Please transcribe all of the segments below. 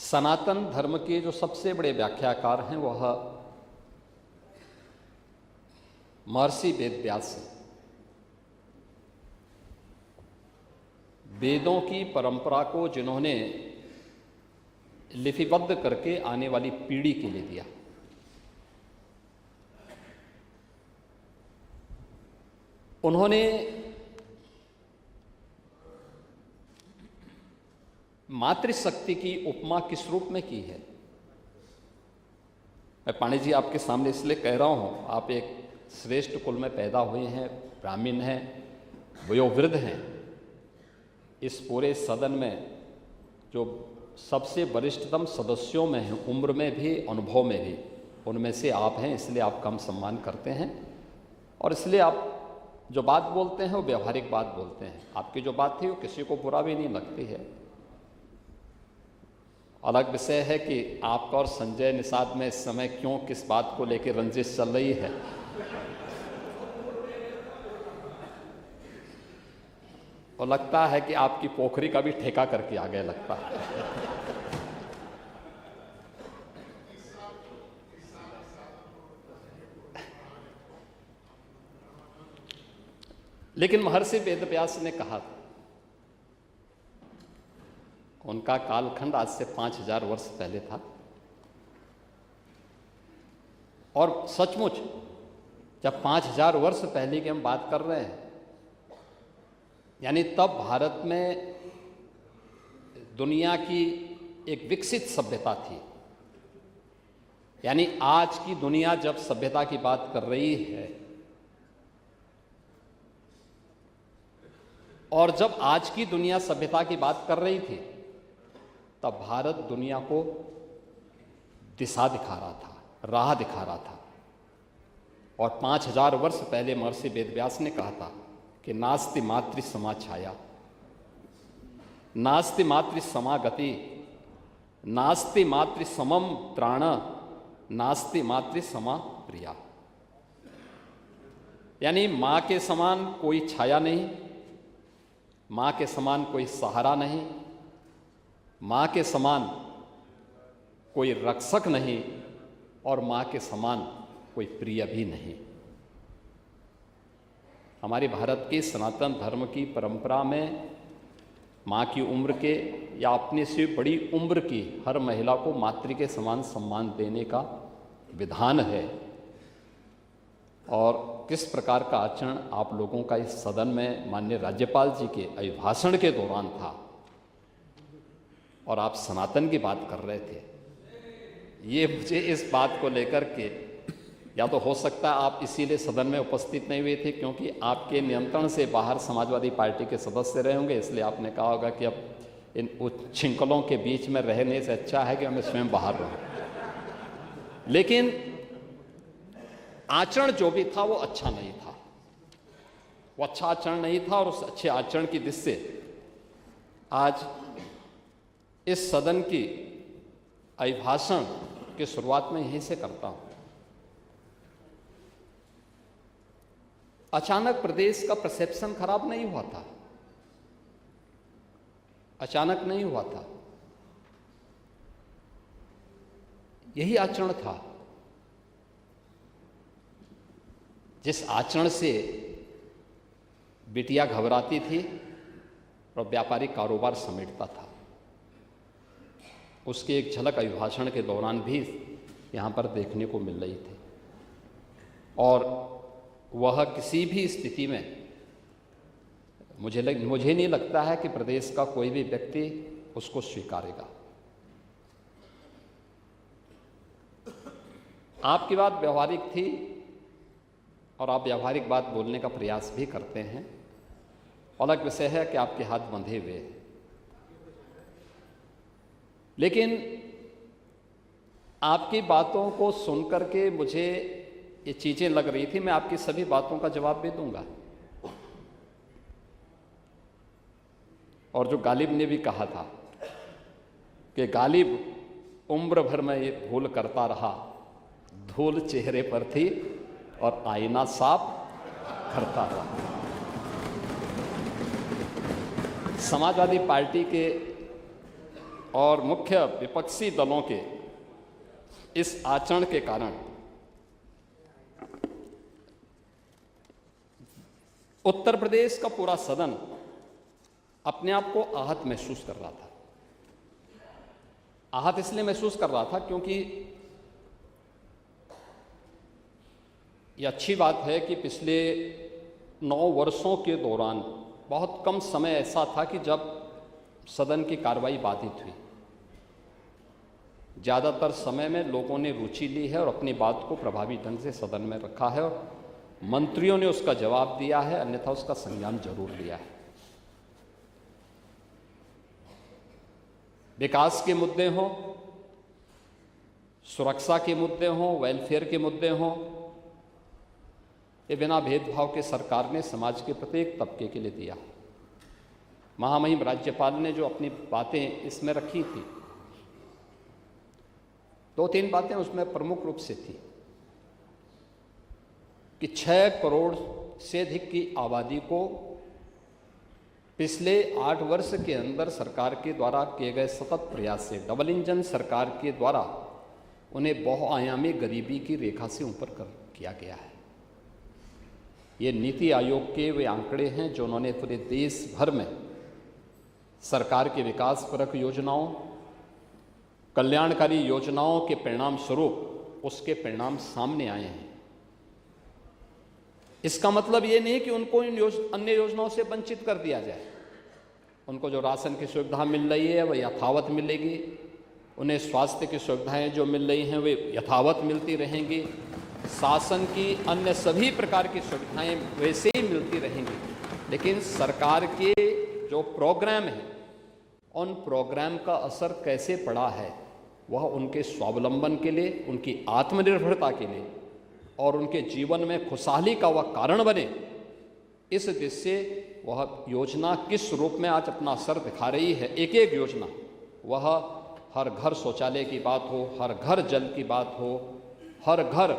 सनातन धर्म के जो सबसे बड़े व्याख्याकार हैं वह महर्षि वेद व्यास हैं। वेदों की परंपरा को जिन्होंने लिपिबद्ध करके आने वाली पीढ़ी के लिए दिया, उन्होंने मातृशक्ति की उपमा किस रूप में की है। मैं पाणी जी आपके सामने इसलिए कह रहा हूं, आप एक श्रेष्ठ कुल में पैदा हुए हैं, ब्राह्मण हैं, वयोवृद्ध हैं। इस पूरे सदन में जो सबसे वरिष्ठतम सदस्यों में हैं, उम्र में भी अनुभव में भी, उनमें से आप हैं, इसलिए आपका हम सम्मान करते हैं। और इसलिए आप जो बात बोलते हैं वो व्यवहारिक बात बोलते हैं। आपकी जो बात थी वो किसी को बुरा भी नहीं लगती है। अलग विषय है कि आपका और संजय निषाद में इस समय क्यों किस बात को लेकर रंजिश चल रही है। और लगता है कि आपकी पोखरी का भी ठेका करके आ गए लगता है। लेकिन महर्षि वेदव्यास ने कहा था, उनका कालखंड आज से 5000 वर्ष पहले था। और सचमुच जब 5000 वर्ष पहले की हम बात कर रहे हैं, यानी तब भारत में दुनिया की एक विकसित सभ्यता थी। यानी आज की दुनिया जब सभ्यता की बात कर रही है, और जब आज की दुनिया सभ्यता की बात कर रही थी, तब भारत दुनिया को दिशा दिखा रहा था, राह दिखा रहा था। और 5000 वर्ष पहले महर्षि वेदव्यास ने कहा था कि नास्ति मातृ समा छाया, नास्ति मातृ समा गति, नास्ति मातृ समम त्राण, नास्ति मातृ समा प्रिया। यानी मां के समान कोई छाया नहीं, मां के समान कोई सहारा नहीं, मां के समान कोई रक्षक नहीं, और मां के समान कोई प्रिय भी नहीं। हमारे भारत के सनातन धर्म की परंपरा में मां की उम्र के या अपने से बड़ी उम्र की हर महिला को मातृ के समान सम्मान देने का विधान है। और किस प्रकार का आचरण आप लोगों का इस सदन में माननीय राज्यपाल जी के अभिभाषण के दौरान था, और आप सनातन की बात कर रहे थे, ये मुझे इस बात को लेकर के, या तो हो सकता है आप इसीलिए सदन में उपस्थित नहीं हुए थे क्योंकि आपके नियंत्रण से बाहर समाजवादी पार्टी के सदस्य रहे होंगे, इसलिए आपने कहा होगा कि अब इन उच्छृंखलों के बीच में रहने से अच्छा है कि हमें स्वयं बाहर रहूं। लेकिन आचरण जो भी था वो अच्छा नहीं था, वो अच्छा आचरण नहीं था। और उस अच्छे आचरण की दृष्टि से आज इस सदन की अभिभाषण की शुरुआत में यहीं से करता हूं। अचानक प्रदेश का परसेप्शन खराब नहीं हुआ था, अचानक नहीं हुआ था। यही आचरण था जिस आचरण से बिटिया घबराती थी और व्यापारिक कारोबार समेटता था। उसकी एक झलक अभिभाषण के दौरान भी यहाँ पर देखने को मिल रही थी। और वह किसी भी स्थिति में मुझे नहीं लगता है कि प्रदेश का कोई भी व्यक्ति उसको स्वीकारेगा। आपकी बात व्यवहारिक थी और आप व्यवहारिक बात बोलने का प्रयास भी करते हैं। अलग विषय है कि आपके हाथ बंधे हुए हैं। लेकिन आपकी बातों को सुनकर के मुझे ये चीजें लग रही थी, मैं आपकी सभी बातों का जवाब भी दूंगा। और जो गालिब ने भी कहा था कि गालिब उम्र भर में ये भूल करता रहा, धूल चेहरे पर थी और आईना साफ करता रहा। समाजवादी पार्टी के और मुख्य विपक्षी दलों के इस आचरण के कारण उत्तर प्रदेश का पूरा सदन अपने आप को आहत महसूस कर रहा था। आहत इसलिए महसूस कर रहा था क्योंकि यह अच्छी बात है कि पिछले 9 वर्षों के दौरान बहुत कम समय ऐसा था कि जब सदन की कार्रवाई बाधित हुई। ज़्यादातर समय में लोगों ने रुचि ली है और अपनी बात को प्रभावी ढंग से सदन में रखा है और मंत्रियों ने उसका जवाब दिया है, अन्यथा उसका संज्ञान जरूर लिया है। विकास के मुद्दे हों, सुरक्षा के मुद्दे हों, वेलफेयर के मुद्दे हों, ये बिना भेदभाव के सरकार ने समाज के प्रत्येक तबके के लिए दिया। महामहिम राज्यपाल ने जो अपनी बातें इसमें रखी थी, 2-3 बातें उसमें प्रमुख रूप से थी कि 6 करोड़ से अधिक की आबादी को पिछले 8 वर्ष के अंदर सरकार के द्वारा किए गए सतत प्रयास से, डबल इंजन सरकार के द्वारा उन्हें बहुआयामी गरीबी की रेखा से ऊपर किया गया है। ये नीति आयोग के वे आंकड़े हैं जो उन्होंने पूरे देश भर में सरकार के विकासपरक योजनाओं, कल्याणकारी योजनाओं के परिणाम स्वरूप उसके परिणाम सामने आए हैं। इसका मतलब ये नहीं कि उनको इन अन्य योजनाओं से वंचित कर दिया जाए। उनको जो राशन की सुविधा मिल रही है वह यथावत मिलेगी, उन्हें स्वास्थ्य की सुविधाएं जो मिल रही हैं वे यथावत मिलती रहेंगी, शासन की अन्य सभी प्रकार की सुविधाएं वैसे ही मिलती रहेंगी। लेकिन सरकार के जो प्रोग्राम हैं उन प्रोग्राम का असर कैसे पड़ा है वह उनके स्वावलंबन के लिए, उनकी आत्मनिर्भरता के लिए और उनके जीवन में खुशहाली का वह कारण बने, इस दृष्टि से वह योजना किस रूप में आज अपना असर दिखा रही है। एक एक योजना, वह हर घर शौचालय की बात हो, हर घर जल की बात हो, हर घर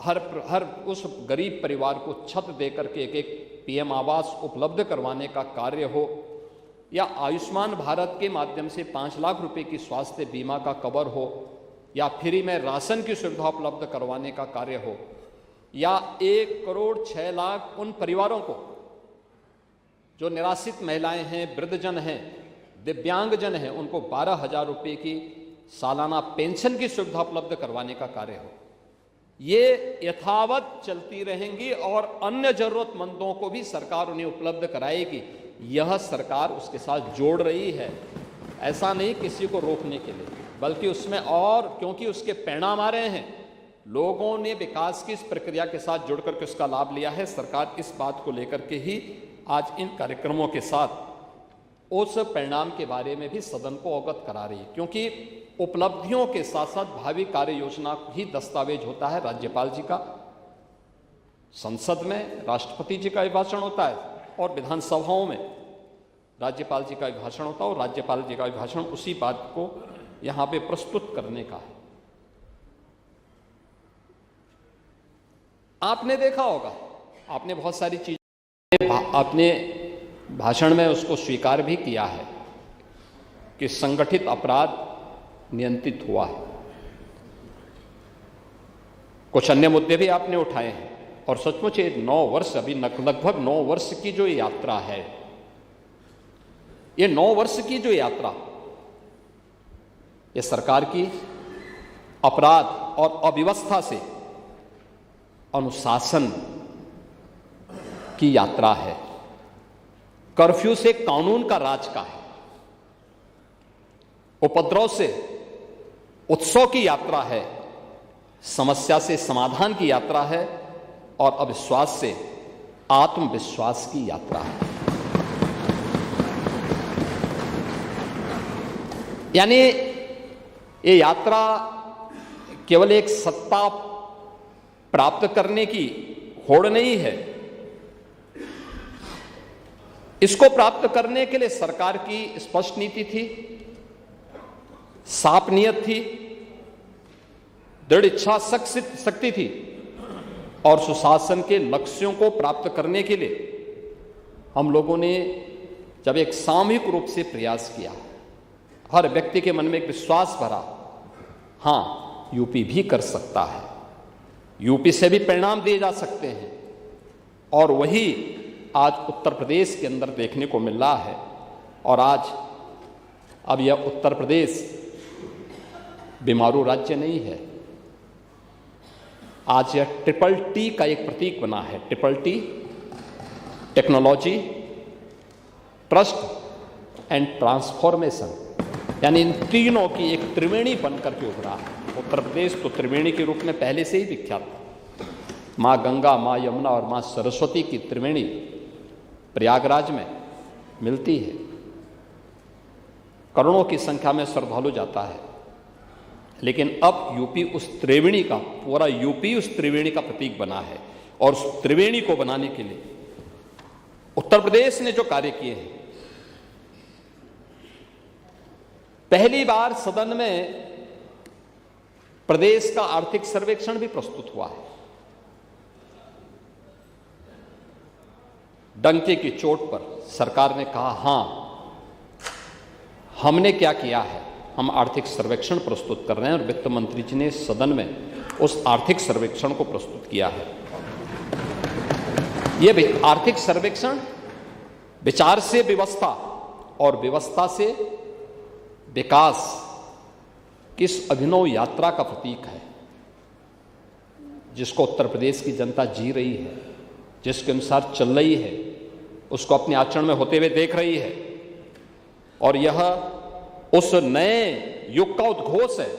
हर उस गरीब परिवार को छत देकर के एक एक पीएम आवास उपलब्ध करवाने का कार्य हो, या आयुष्मान भारत के माध्यम से 5 लाख रुपए की स्वास्थ्य बीमा का कवर हो, या फ्री में राशन की सुविधा उपलब्ध करवाने का कार्य हो, या 1 करोड़ 6 लाख उन परिवारों को जो निराश्रित महिलाएं हैं, वृद्धजन हैं, दिव्यांगजन हैं, उनको 12,000 रुपये की सालाना पेंशन की सुविधा उपलब्ध करवाने का कार्य हो। ये यथावत चलती रहेंगी और अन्य जरूरतमंदों को भी सरकार उन्हें उपलब्ध कराएगी। यह सरकार उसके साथ जोड़ रही है, ऐसा नहीं किसी को रोकने के लिए, बल्कि उसमें और क्योंकि उसके परिणाम आ रहे हैं, लोगों ने विकास की इस प्रक्रिया के साथ जुड़ करके उसका लाभ लिया है। सरकार इस बात को लेकर के ही आज इन कार्यक्रमों के साथ उस परिणाम के बारे में भी सदन को अवगत करा रही है, क्योंकि उपलब्धियों के साथ साथ भावी कार्य योजना ही दस्तावेज होता है राज्यपाल जी का। संसद में राष्ट्रपति जी का अभिभाषण होता है और विधानसभाओं में राज्यपाल जी का अभिभाषण होता है, और राज्यपाल जी का अभिभाषण उसी बात को यहां पे प्रस्तुत करने का है। आपने देखा होगा, आपने बहुत सारी चीजें अपने भाषण में उसको स्वीकार भी किया है कि संगठित अपराध नियंत्रित हुआ है। कुछ अन्य मुद्दे भी आपने उठाए हैं और सचमुच ये 9 वर्ष, अभी लगभग 9 वर्ष की जो यात्रा है, ये 9 वर्ष की जो यात्रा, ये सरकार की अपराध और अव्यवस्था से अनुशासन की यात्रा है, कर्फ्यू से कानून का राज का है, उपद्रव से उत्सव की यात्रा है, समस्या से समाधान की यात्रा है और अविश्वास से आत्मविश्वास की यात्रा है। यानी ये यात्रा केवल एक सत्ता प्राप्त करने की होड़ नहीं है, इसको प्राप्त करने के लिए सरकार की स्पष्ट नीति थी, साफ नियत थी, दृढ़ इच्छा शक्ति थी, और सुशासन के लक्ष्यों को प्राप्त करने के लिए हम लोगों ने जब एक सामूहिक रूप से प्रयास किया, हर व्यक्ति के मन में एक विश्वास भरा, हां यूपी भी कर सकता है, यूपी से भी परिणाम दिए जा सकते हैं। और वही आज उत्तर प्रदेश के अंदर देखने को मिल रहा है। और आज अब यह उत्तर प्रदेश बीमारू राज्य नहीं है, आज यह ट्रिपल टी का एक प्रतीक बना है। Triple T, technology, trust and transformation, यानी इन तीनों की एक त्रिवेणी बनकर के उभरा है। उत्तर प्रदेश तो त्रिवेणी के रूप में पहले से ही विख्यात था। माँ गंगा, माँ यमुना और माँ सरस्वती की त्रिवेणी प्रयागराज में मिलती है। करोड़ों की संख्या में श्रद्धालु जाता है। लेकिन अब यूपी उस त्रिवेणी का, पूरा यूपी उस त्रिवेणी का प्रतीक बना है। और उस त्रिवेणी को बनाने के लिए उत्तर प्रदेश ने जो कार्य किए हैं, पहली बार सदन में प्रदेश का आर्थिक सर्वेक्षण भी प्रस्तुत हुआ है। डंके की चोट पर सरकार ने कहा, हां हमने क्या किया है, हम आर्थिक सर्वेक्षण प्रस्तुत कर रहे हैं। और वित्त मंत्री जी ने सदन में उस आर्थिक सर्वेक्षण को प्रस्तुत किया है। यह आर्थिक सर्वेक्षण विचार से व्यवस्था और व्यवस्था से विकास की इस अभिनव यात्रा का प्रतीक है, जिसको उत्तर प्रदेश की जनता जी रही है, जिसके अनुसार चल रही है, उसको अपने आचरण में होते हुए देख रही है। और यह उस नए युग का उद्घोष है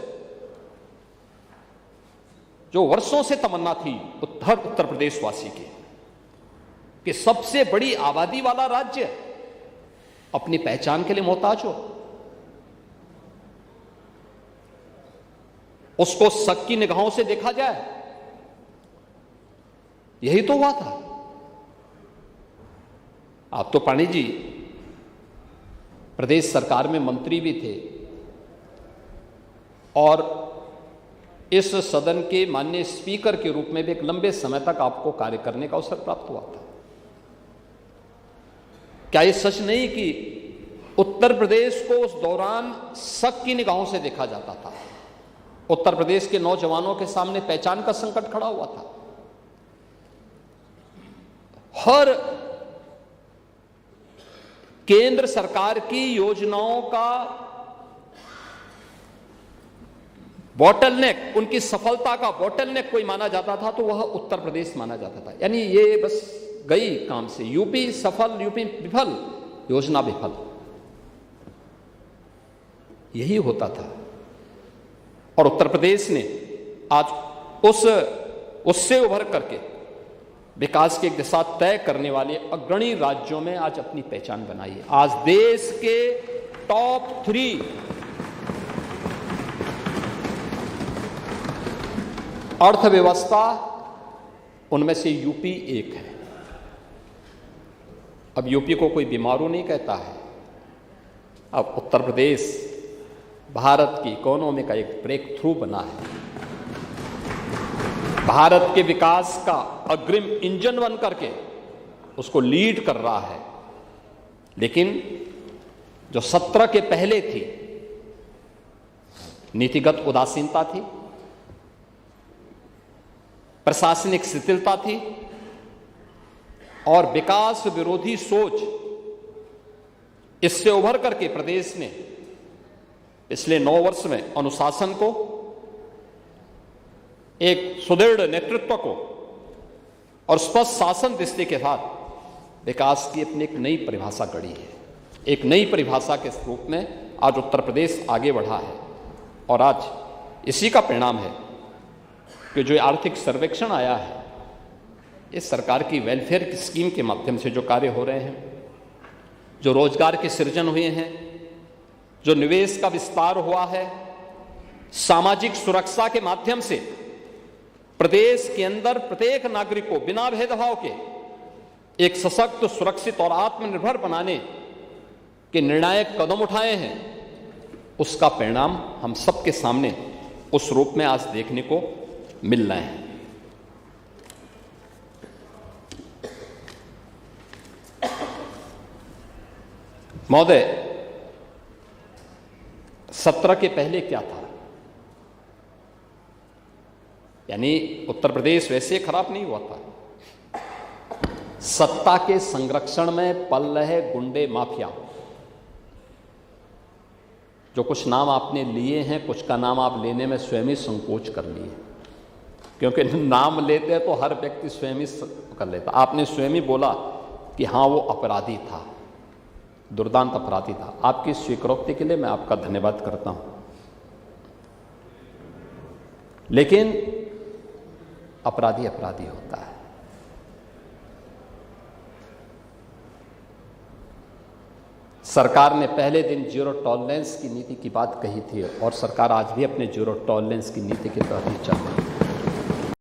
जो वर्षों से तमन्ना थी उत्तर प्रदेशवासी की, कि सबसे बड़ी आबादी वाला राज्य अपनी पहचान के लिए मोहताज हो, उसको शक की निगाहों से देखा जाए। यही तो हुआ था। आप तो पाणी जी प्रदेश सरकार में मंत्री भी थे और इस सदन के माननीय स्पीकर के रूप में भी एक लंबे समय तक आपको कार्य करने का अवसर प्राप्त हुआ था। क्या यह सच नहीं कि उत्तर प्रदेश को उस दौरान शक की निगाहों से देखा जाता था? उत्तर प्रदेश के नौजवानों के सामने पहचान का संकट खड़ा हुआ था। हर केंद्र सरकार की योजनाओं का बॉटलनेक, उनकी सफलता का बॉटलनेक कोई माना जाता था तो वह उत्तर प्रदेश माना जाता था। यानी ये बस गई काम से, यूपी सफल, यूपी विफल, योजना विफल, यही होता था। और उत्तर प्रदेश ने आज उससे उभर करके विकास की एक दिशा तय करने वाले अग्रणी राज्यों में आज अपनी पहचान बनाई है। आज देश के टॉप 3 अर्थव्यवस्था, उनमें से यूपी एक है। अब यूपी को कोई बीमारू नहीं कहता है। अब उत्तर प्रदेश भारत की इकोनॉमी का एक ब्रेक थ्रू बना है, भारत के विकास का अग्रिम इंजन बन करके उसको लीड कर रहा है। लेकिन जो 17 के पहले थी, नीतिगत उदासीनता थी, प्रशासनिक शिथिलता थी और विकास विरोधी सोच, इससे उभर करके प्रदेश ने पिछले 9 वर्ष में अनुशासन को, एक सुदृढ़ नेतृत्व को और स्पष्ट शासन दृष्टि के साथ विकास की अपनी एक नई परिभाषा गढ़ी है। एक नई परिभाषा के रूप में आज उत्तर प्रदेश आगे बढ़ा है। और आज इसी का परिणाम है कि जो आर्थिक सर्वेक्षण आया है, इस सरकार की वेलफेयर स्कीम के माध्यम से जो कार्य हो रहे हैं, जो रोजगार के सृजन हुए हैं, जो निवेश का विस्तार हुआ है, सामाजिक सुरक्षा के माध्यम से प्रदेश के अंदर प्रत्येक नागरिक को बिना भेदभाव के एक सशक्त, सुरक्षित और आत्मनिर्भर बनाने के निर्णायक कदम उठाए हैं, उसका परिणाम हम सबके सामने उस रूप में आज देखने को मिल रहे हैं। महोदय, 17 के पहले क्या था? यानी उत्तर प्रदेश वैसे खराब नहीं हुआ था। सत्ता के संरक्षण में पल रहे गुंडे माफिया, जो कुछ नाम आपने लिए हैं, कुछ का नाम आप लेने में स्वयं ही संकोच कर लिए, क्योंकि नाम लेते हैं तो हर व्यक्ति स्वयं ही कर लेता। आपने स्वयं ही बोला कि हाँ वो अपराधी था, दुर्दांत अपराधी था। आपकी स्वीकृति के लिए मैं आपका धन्यवाद करता हूं, लेकिन अपराधी अपराधी होता है। सरकार ने पहले दिन जीरो टॉलरेंस की नीति की बात कही थी और सरकार आज भी अपने जीरो टॉलरेंस की नीति के तहत ही चल रही है।